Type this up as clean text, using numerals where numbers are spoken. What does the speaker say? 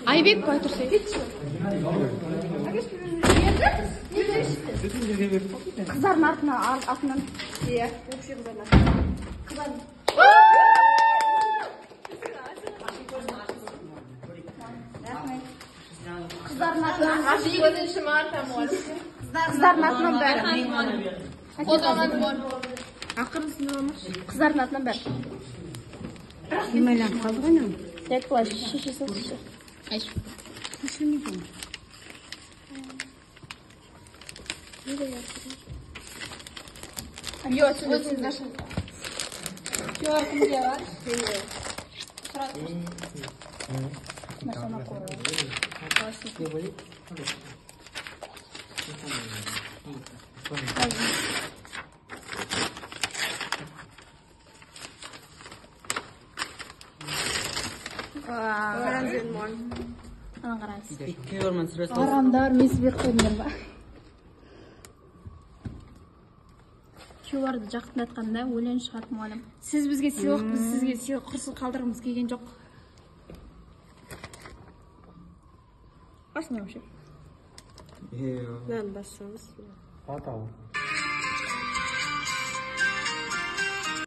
Айбек қой тұрсай. Қыздардың артынан. Иә, өкше қыздардың артынан. Қыздардың артынан. Қыздардың артынан бәрі. Қыздардың артынан бәрі. Немелен қалды ғой не? Як былай шеше салшы. Айш. Yok, özünüz nasıl? Yok, kimde var? Masama koyuyor. İki yorman sırası. Aramдар, мен сізге қойдым ба? Күйеуарды жақын айтқанда өлең шығады мұғалім. Сіз бізге сыйлық, біз сізге сыйлық құрсын қалдырғымыз келген жоқ. Басын вообще. Lan başlamış. Hata o.